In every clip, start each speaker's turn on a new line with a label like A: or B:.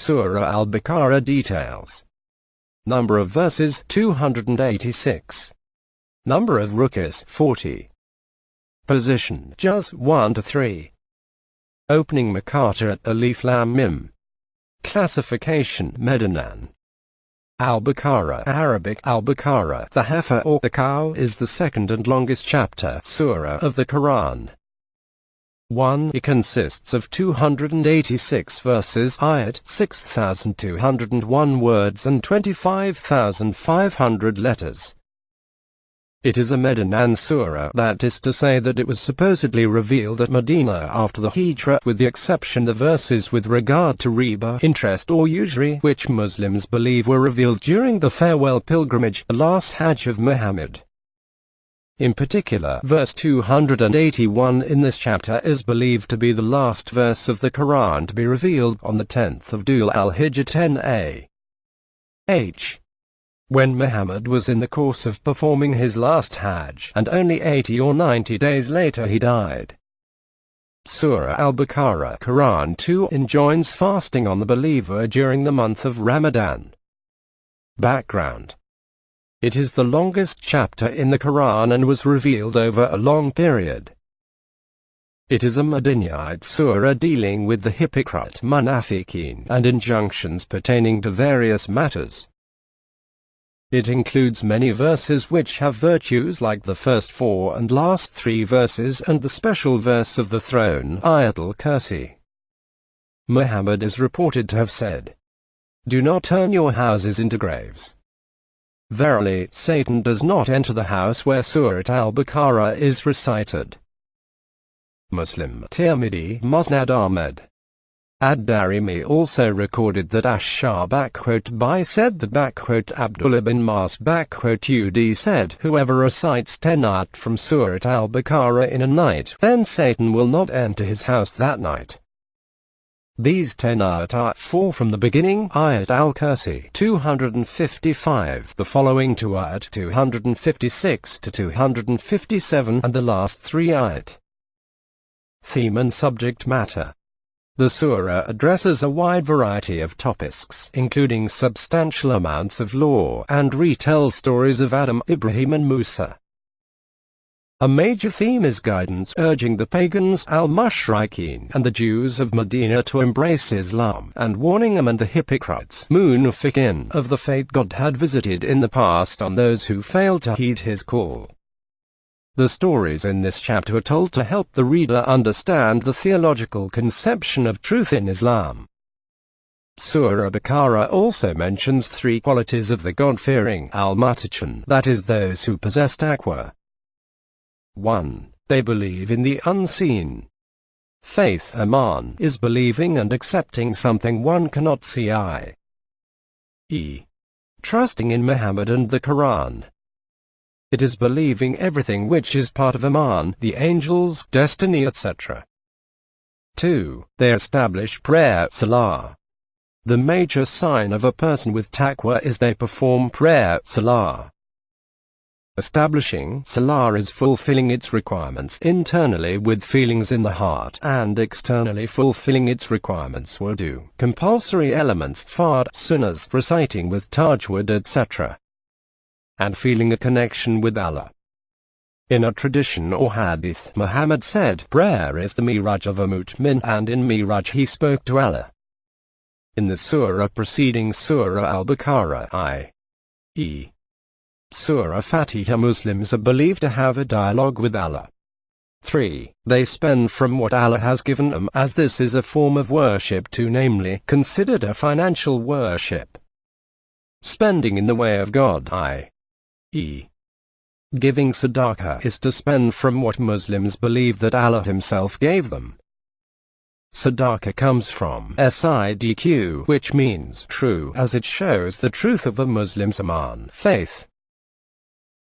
A: Surah Al-Baqarah details. Number of verses 286. Number of Rukus 40. Position Juzʼ 1 to 3. Opening muqaṭṭaʻāt Alif Lam Mim. Classification Medinan. Al-Baqarah, Arabic Al-Baqarah, the heifer or the cow, is the second and longest chapter surah of the Quran. 1. It consists of 286 verses, āyāt, 6,201 words and 25,500 letters. It is a Medinan surah, that is to say that it was supposedly revealed at Medina after the Hijrah, with the exception of verses with regard to riba, interest or usury, which Muslims believe were revealed during the farewell pilgrimage, the last Hajj of Muhammad. In particular, verse 281 in this chapter is believed to be the last verse of the Quran to be revealed on the 10th of Dhul al Hijjah 10 H. When Muhammad was in the course of performing his last Hajj, and only 80 or 90 days later he died. Surah Al-Baqarah Quran 2 enjoins fasting on the believer during the month of Ramadan. Background. It is the longest chapter in the Quran and was revealed over a long period. It is a Madinite surah dealing with the hypocrite munafiqeen and injunctions pertaining to various matters. It includes many verses which have virtues like the first 4 and last 3 verses and the special verse of the throne, āyāt al-Kursi. Muhammad is reported to have said, "Do not turn your houses into graves." Verily, Satan does not enter the house where Surah Al-Baqarah is recited. Muslim, Tirmidhi, Musnad Ahmad. Ad-Darimi also recorded that Ash-Shah said that Abdullah bin Mas ud said, "Whoever recites 10 āyāt from Surah Al-Baqarah in a night, then Satan will not enter his house that night." These 10 āyāt are 4 from the beginning, āyāt al-Kursi 255, the following 2 āyāt 256 to 257, and the last 3 āyāt. Theme and subject matter. The surah addresses a wide variety of topics, including substantial amounts of law, and retells stories of Adam, Ibrahim and Musa. A major theme is guidance, urging the pagans, al-mushrikeen, and the Jews of Medina to embrace Islam, and warning them and the hypocrites, munafiqeen, of the fate God had visited in the past on those who failed to heed his call. The stories in this chapter are told to help the reader understand the theological conception of truth in Islam. Surah Baqarah also mentions 3 qualities of the God-fearing al-muttaqin, that is, those who possess taqwa. 1. They believe in the unseen. Faith, iman, is believing and accepting something one cannot see, i.e., trusting in Muhammad and the Quran. It is believing everything which is part of iman, the angels, destiny, etc. 2. They establish prayer, salah. The major sign of a person with taqwa is they perform prayer, salah. Establishing salah is fulfilling its requirements internally with feelings in the heart, and externally fulfilling its requirements wudu, compulsory elements, fard, sunnahs, reciting with tajweed, etc. and feeling a connection with Allah. In a tradition or hadith, Muhammad said, prayer is the miraj of a mu'min, and in miraj he spoke to Allah. In the surah preceding Surah Al-Baqarah, i.e., Surah Fatiha, Muslims are believed to have a dialogue with Allah. 3. They spend from what Allah has given them, as this is a form of worship too, namely, considered a financial worship. Spending in the way of God, i.e., giving sadaqah, is to spend from what Muslims believe that Allah himself gave them. Sadaqah comes from sidq, which means true, as it shows the truth of a Muslim's iman, faith.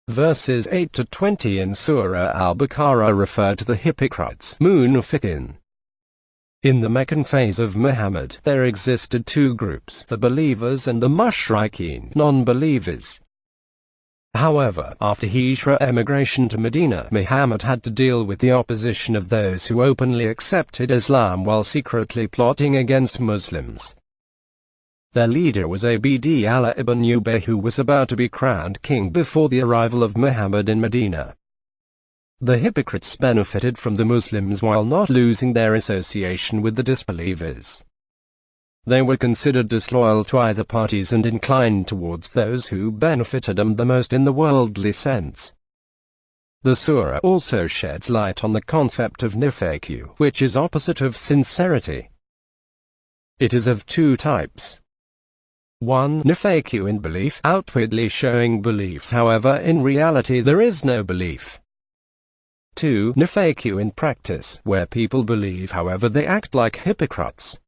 A: Verses 8 to 20 in Surah Al-Baqarah refer to the hypocrites, munafiqeen. In the Meccan phase of Muhammad, there existed 2 groups, the believers and the mushrikeen, non-believers. However, after Hijrah emigration to Medina, Muhammad had to deal with the opposition of those who openly accepted Islam while secretly plotting against Muslims. Their leader was Abd Allah ibn Ubay, who was about to be crowned king before the arrival of Muhammad in Medina. The hypocrites benefited from the Muslims while not losing their association with the disbelievers. They were considered disloyal to either parties and inclined towards those who benefited them the most in the worldly sense. The surah also sheds light on the concept of nifaq, which is opposite of sincerity. It is of two types. 1. Nifaq in belief, outwardly showing belief, however in reality there is no belief. 2. Nifaq in practice, where people believe however they act like hypocrites.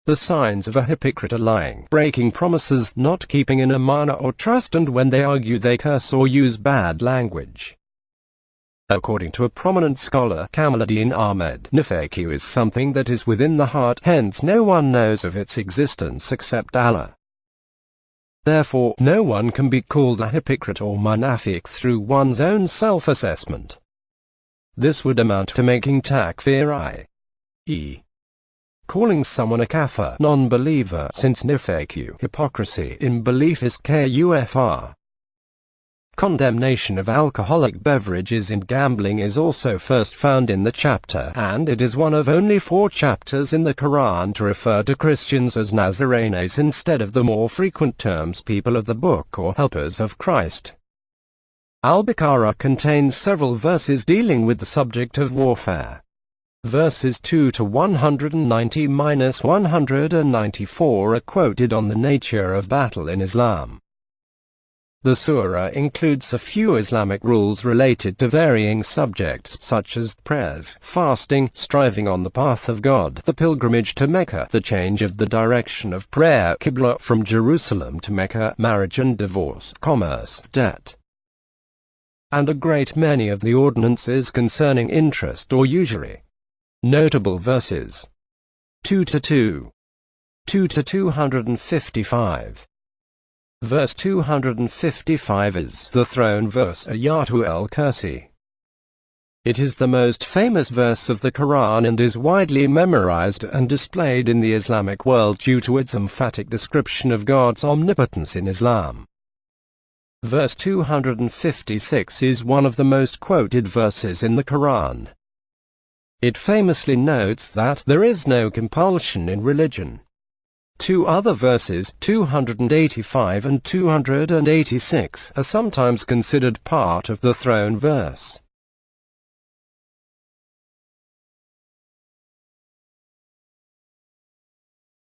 A: The signs of a hypocrite are lying, breaking promises, not keeping an amanah or trust, and when they argue they curse or use bad language. According to a prominent scholar, Kamaluddin Ahmed, nifaq is something that is within the heart, hence no one knows of its existence except Allah. Therefore, no one can be called a hypocrite or munafiq through one's own self-assessment. This would amount to making takfir, i.e. calling someone a kafir, non-believer, since nifaq, hypocrisy in belief, is kufr. Condemnation of alcoholic beverages and gambling is also first found in the chapter, and it is one of only 4 chapters in the Quran to refer to Christians as Nazarenes instead of the more frequent terms people of the book or helpers of Christ. Al-Baqarah contains several verses dealing with the subject of warfare. Verses 2 to 190-194 are quoted on the nature of battle in Islam. The surah includes a few Islamic rules related to varying subjects such as prayers, fasting, striving on the path of God, the pilgrimage to Mecca, the change of the direction of prayer Qibla from Jerusalem to Mecca, marriage and divorce, commerce, debt, and a great many of the ordinances concerning interest or usury. Notable verses: 2 to 2, 2 to 255. Verse 255 is the throne verse, āyāt al-Kursi. It is the most famous verse of the Quran and is widely memorized and displayed in the Islamic world due to its emphatic description of God's omnipotence in Islam. Verse 256 is one of the most quoted verses in the Quran. It famously notes that there is no compulsion in religion. 2 other verses, 285 and 286, are sometimes considered part of the throne verse.